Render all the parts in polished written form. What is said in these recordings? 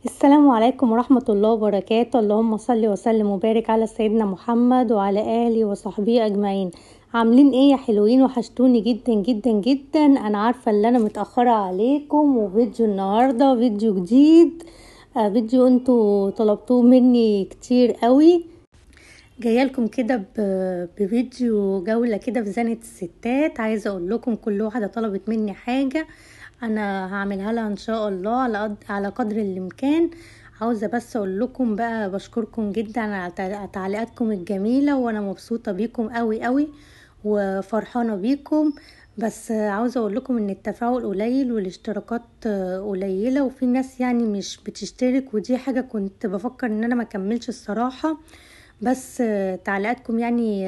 السلام عليكم ورحمة الله وبركاته. اللهم صل وسلم وبارك على سيدنا محمد وعلى آله وصحبه أجمعين. عاملين ايه يا حلوين؟ وحشتوني جدا جدا جدا. انا عارفة ان انا متأخرة عليكم، وفيديو النهاردة فيديو جديد، فيديو انتوا طلبتوه مني كتير قوي. جايه لكم كده بفيديو جولة كده في زنقة الستات. عايزة اقول لكم كل واحدة طلبت مني حاجة انا هعملها لها ان شاء الله على قدر الامكان. عاوزة بس اقول لكم بقى بشكركم جدا على تعليقاتكم الجميلة، وانا مبسوطة بيكم قوي قوي وفرحانة بيكم. بس عاوزة اقول لكم ان التفاعل قليل والاشتراكات قليلة، وفي ناس يعني مش بتشترك، ودي حاجة كنت بفكر ان انا ما اكملش الصراحة. بس تعليقاتكم يعني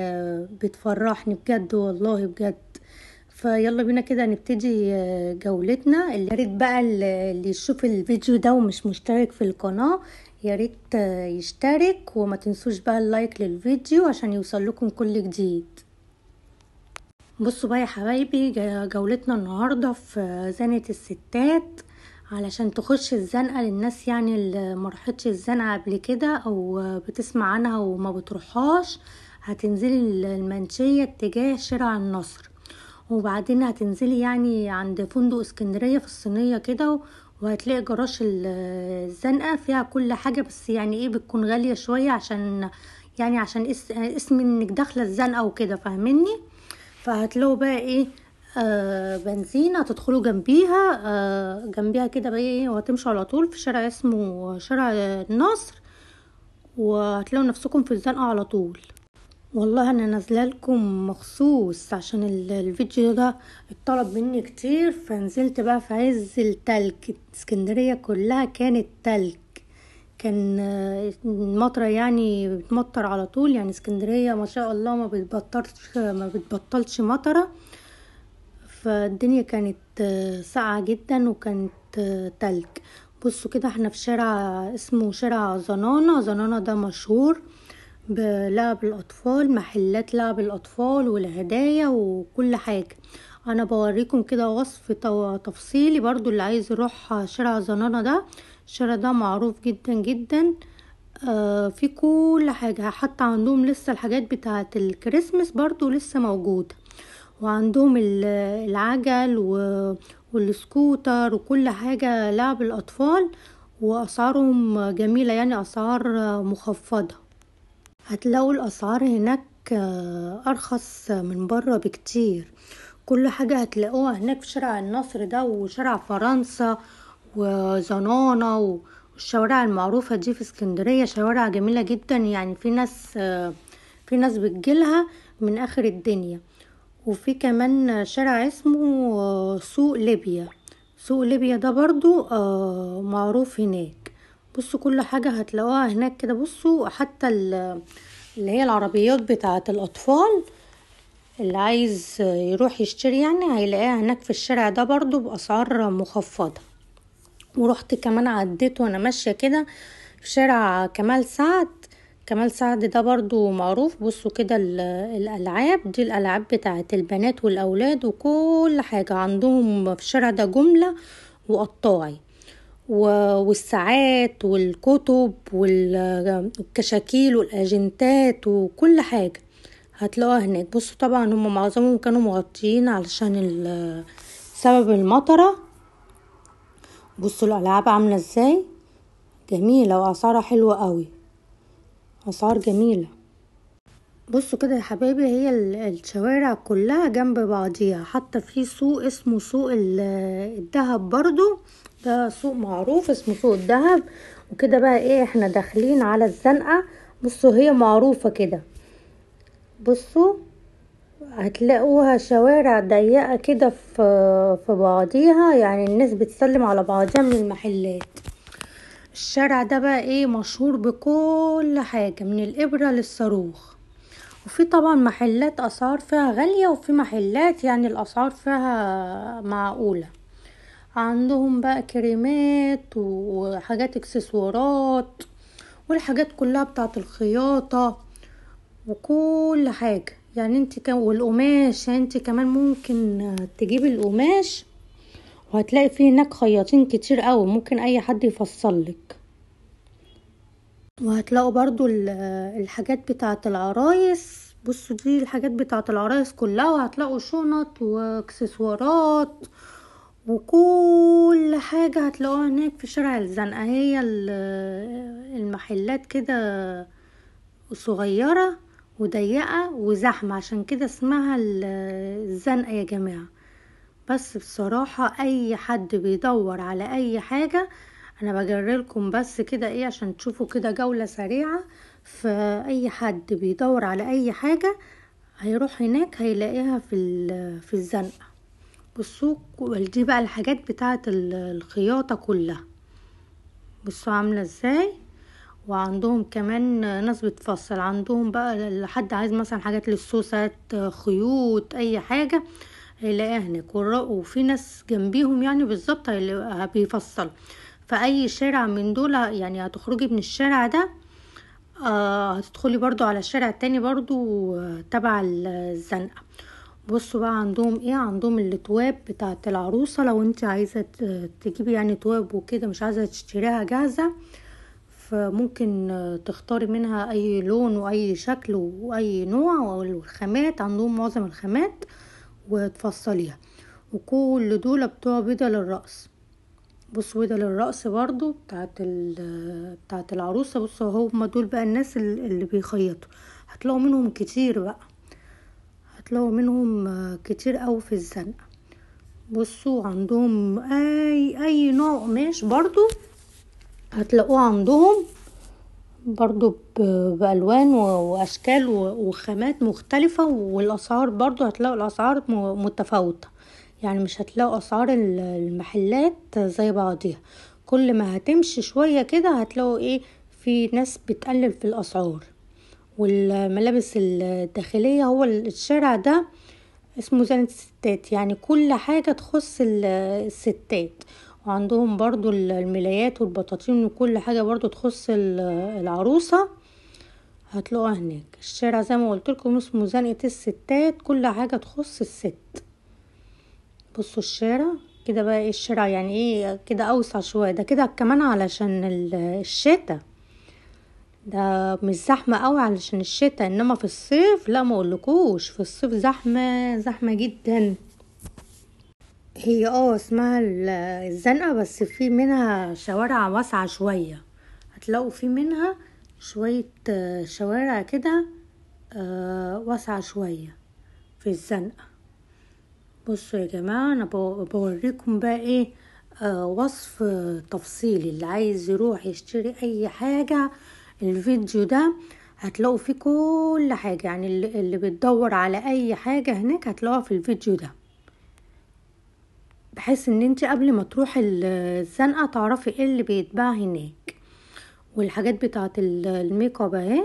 بتفرحني بجد والله بجد. فيلا بينا كده نبتدي جولتنا. اللي ياريت بقى اللي يشوف الفيديو ده ومش مشترك في القناة ياريت يشترك، وما تنسوش بقى اللايك للفيديو عشان يوصل لكم كل جديد. بصوا بقى يا حبايبي، جولتنا النهاردة في زنقة الستات، علشان تخش الزنقة للناس يعني اللي مرحتش الزنقة قبل كده او بتسمع عنها وما بتروحهاش. هتنزلي المنشية اتجاه شارع النصر، وبعدين هتنزلي يعني عند فندق اسكندرية في الصينية كده، وهتلاقي جراج الزنقة فيها كل حاجة، بس يعني ايه بتكون غالية شوية عشان اسم انك داخلة الزنقة وكده، فاهميني؟ فهتلاقوا بقى ايه بنزين هتدخلوا جنبيها، جنبيها كده بقى ايه، وهتمشوا على طول في شارع اسمه شارع النصر، وهتلاقوا نفسكم في الزنقة على طول. والله انا نازله لكم مخصوص عشان الفيديو ده اتطلب مني كتير، فنزلت بقى في عز التلج. اسكندريه كلها كانت تلج، كان المطره يعني بتمطر على طول، يعني اسكندريه ما شاء الله ما بتبطلش مطره. فالدنيا كانت ساقعه جدا، وكانت تلج. بصوا كده احنا في شارع اسمه شارع زنانة ده مشهور بلعب الاطفال، محلات لعب الاطفال والهدايا وكل حاجة. انا بوريكم كده وصف تفصيلي برضو اللي عايز يروح شارع زنانة ده. الشارع ده معروف جدا جدا، في كل حاجة، حتى عندهم لسه الحاجات بتاعة الكريسماس برضو لسه موجودة، وعندهم العجل والسكوتر وكل حاجة لعب الأطفال، وأسعارهم جميلة يعني أسعار مخفضة. هتلاقوا الأسعار هناك أرخص من برا بكتير. كل حاجة هتلاقوها هناك في شارع النصر ده وشارع فرنسا وزنانة والشوارع المعروفة دي في اسكندرية. شوارع جميلة جدا، يعني في ناس بتجيلها من آخر الدنيا. وفي كمان شارع اسمه سوق ليبيا. سوق ليبيا ده برضو معروف هناك. بصوا كل حاجة هتلاقوها هناك كده. بصوا حتى اللي هي العربيات بتاعة الأطفال، اللي عايز يروح يشتري يعني هيلاقيها هناك في الشارع ده برضو بأسعار مخفضة. ورحت كمان عديت وانا ماشية كده في شارع كمال سعد. كمال سعد ده برضو معروف. بصوا كده الألعاب دي، الألعاب بتاعة البنات والأولاد وكل حاجة عندهم في الشارع ده، جملة وقطاعي والساعات والكتب والكشاكيل والأجنتات وكل حاجة هتلاقوها هناك. بصوا طبعا هم معظمهم كانوا مغطيين علشان سبب المطرة. بصوا الألعاب عاملة ازاي جميلة، وأسعارها حلوة قوي، أسعار جميلة. بصوا كده يا حبايبي، هي الشوارع كلها جنب بعضيها، حتى في سوق اسمه سوق الدهب برضو، ده سوق معروف اسمه سوق الدهب. وكده بقى ايه، احنا داخلين على الزنقة. بصوا هي معروفة كده، بصوا هتلاقوها شوارع ضيقة كده في بعضيها، يعني الناس بتسلم على بعضها من المحلات. الشارع ده بقى ايه مشهور بكل حاجة من الإبرة للصاروخ. وفي طبعا محلات أسعار فيها غالية، وفي محلات يعني الأسعار فيها معقولة. عندهم بقى كريمات وحاجات اكسسوارات والحاجات كلها بتاعت الخياطة وكل حاجة. يعني انت والقماش، يعني انت كمان ممكن تجيب القماش، وهتلاقي فيه هناك خياطين كتير قوي، ممكن اي حد يفصلك. وهتلاقوا برضو الحاجات بتاعه العرايس. بصوا دي الحاجات بتاعه العرايس كلها، وهتلاقوا شنط واكسسوارات وكل حاجة هتلاقوها هناك في شارع الزنقة. هي المحلات كده صغيرة وضيقة وزحمة، عشان كده اسمها الزنقة يا جماعة. بس بصراحة اي حد بيدور على اي حاجة، انا بجرلكم بس كده ايه عشان تشوفوا كده جولة سريعة. فاي حد بيدور على اي حاجة هيروح هناك هيلاقيها في الزنقة. بصوا دي بقى الحاجات بتاعة الخياطة كلها، بصوا عاملة ازاي. وعندهم كمان ناس بتفصل، عندهم بقى لحد عايز مثلا حاجات للسوسات، خيوط، اي حاجة هيلاقيها هناك. وفي ناس جنبيهم يعني بالظبط بيفصل في اي شارع من دول. يعني هتخرجي من الشارع ده هتدخلي برضو على الشارع التاني برضو تبع الزنقة. بصوا بقى عندهم ايه، عندهم التواب بتاعت العروسة. لو انت عايزة تجيبي يعني تواب وكده، مش عايزة تشتريها جاهزة، فممكن تختاري منها اي لون واي شكل واي نوع. والخامات عندهم معظم الخامات وتفصليها. وكل دول بتوع بدل الرأس. بصوا بدل الرأس برضو بتاعت العروسة. بصوا هم دول بقى الناس اللي بيخيطوا، هتلاقوا منهم كتير بقى، هتلاقوا منهم كتير قوي في الزنقة. بصوا عندهم اي نوع قماش برضو هتلاقوه عندهم برضو بألوان واشكال وخامات مختلفة. والاسعار برضو هتلاقوا الاسعار متفاوتة، يعني مش هتلاقوا اسعار المحلات زي بعضيها. كل ما هتمشي شوية كده هتلاقوا ايه، في ناس بتقلل في الاسعار. والملابس الداخلية، هو الشارع ده اسمه زنقة الستات، يعني كل حاجة تخص الستات. وعندهم برضو الملايات والبطاطين وكل حاجة برضو تخص العروسة هتلاقوها هناك. الشارع زي ما قلت لكم اسمه زنقة الستات، كل حاجة تخص الست. بصوا الشارع كده بقى ايه، الشارع يعني ايه كده اوسع شوية، ده كده كمان علشان الشتاء، ده مش زحمة قوي علشان الشتاء. انما في الصيف لا، ما اقولكوش، في الصيف زحمة زحمة جدا. هي اسمها الزنقة، بس في منها شوارع واسعة شوية، هتلاقوا في منها شوية شوارع كده واسعة شوية في الزنقة. بصوا يا جماعة انا بوريكم بقى ايه وصف تفصيلي. اللي عايز يروح يشتري اي حاجة الفيديو ده هتلاقوا فيه كل حاجة، يعني اللي بتدور على اي حاجة هناك هتلاقوها في الفيديو ده، بحيث ان انت قبل ما تروحي الزنقة تعرفي ايه اللي بيتباع هناك. والحاجات بتاعت الميك اب اهي.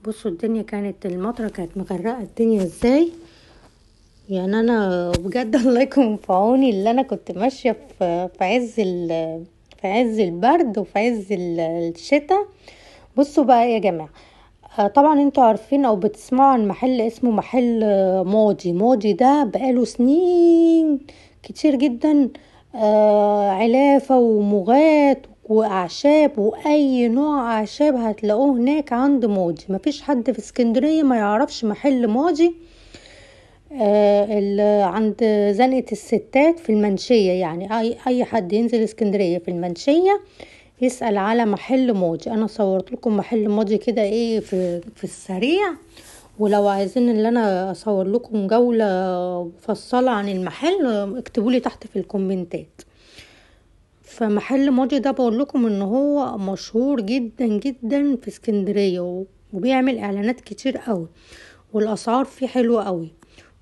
بصوا الدنيا كانت المطرة كانت مغرقة الدنيا ازاي، يعني انا بجد الله يكون في عوني. اللي انا كنت ماشية في عز البرد وفي عز الشتاء. بصوا بقى يا جماعة، طبعا انتوا عارفين او بتسمعوا عن محل اسمه محل ماضي ده بقاله سنين كتير جدا. علافة ومغات واعشاب واي نوع اعشاب هتلاقوه هناك عند ماضي. مفيش حد في اسكندرية ما يعرفش محل ماضي. اللي عند زنقة الستات في المنشية، يعني اي حد ينزل اسكندرية في المنشية يسأل على محل ماضي. انا صورت لكم محل ماضي كده ايه في السريع، ولو عايزين اللي انا اصور لكم جولة مفصلة عن المحل اكتبوا لي تحت في الكومنتات. فمحل ماضي ده بقول لكم ان هو مشهور جدا جدا في اسكندرية، وبيعمل اعلانات كتير قوي، والاسعار فيه حلوة قوي.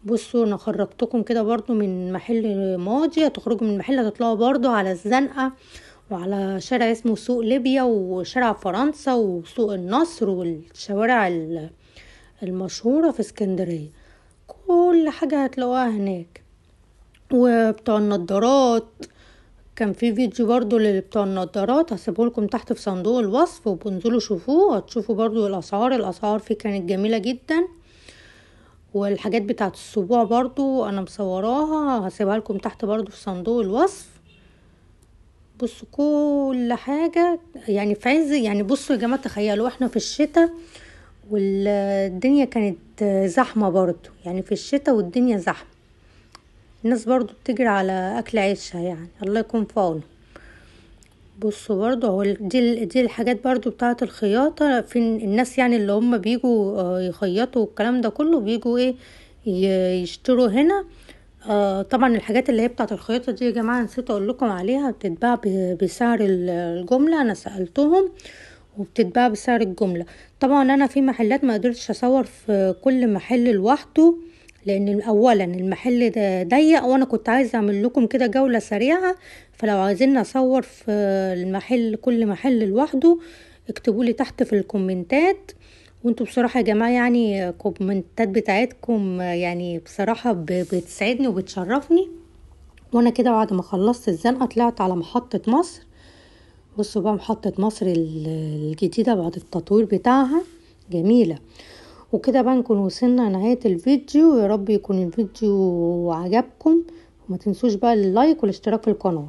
بصوا انا خرجتكم كده برضو من محل ماضي، هتخرجوا من المحل هتطلعوا برضو على الزنقة وعلى شارع اسمه سوق ليبيا وشارع فرنسا وسوق النصر والشوارع المشهورة في اسكندرية. كل حاجة هتلاقوها هناك. وبتوع النضارات كان في فيديو برضو بتوع النضارات هسيبه لكم تحت في صندوق الوصف، وبنزلوا شوفوه هتشوفوا برضو الاسعار فيه كانت جميلة جدا. والحاجات بتاعت السبوع برضو انا مصوراها هسيبها لكم تحت برضو في صندوق الوصف. بصوا كل حاجة يعني في عز، يعني بصوا يا جماعة تخيلوا احنا في الشتاء والدنيا كانت زحمة برضو، يعني في الشتاء والدنيا زحمة، الناس برضو بتجري على اكل عيشها، يعني الله يكون في عونه. بصوا برضو هو دي الحاجات برضو بتاعة الخياطة، في الناس يعني اللي هم بيجوا يخيطوا والكلام ده كله بيجوا ايه يشتروا هنا. طبعا الحاجات اللي هي بتاعة الخياطة دي يا جماعة نسيت اقول لكم عليها، بتتباع بسعر الجملة، انا سألتهم وبتتباع بسعر الجملة. طبعا انا في محلات ما قدرتش اصور في كل محل لوحده، لان اولا المحل ده ضيق، وانا كنت عايزه اعمل لكم كده جوله سريعه، فلو عايزين اصور في المحل كل محل لوحده اكتبوا لي تحت في الكومنتات. وانتوا بصراحه يا جماعه يعني الكومنتات بتاعتكم يعني بصراحه بتسعدني وبتشرفني. وانا كده بعد ما خلصت الزنقه طلعت على محطه مصر. بصوا بقى محطه مصر الجديده بعد التطوير بتاعها جميله. وكده بقى نكون وصلنا نهاية الفيديو، يا رب يكون الفيديو عجبكم، وما تنسوش بقى اللايك والاشتراك في القناة.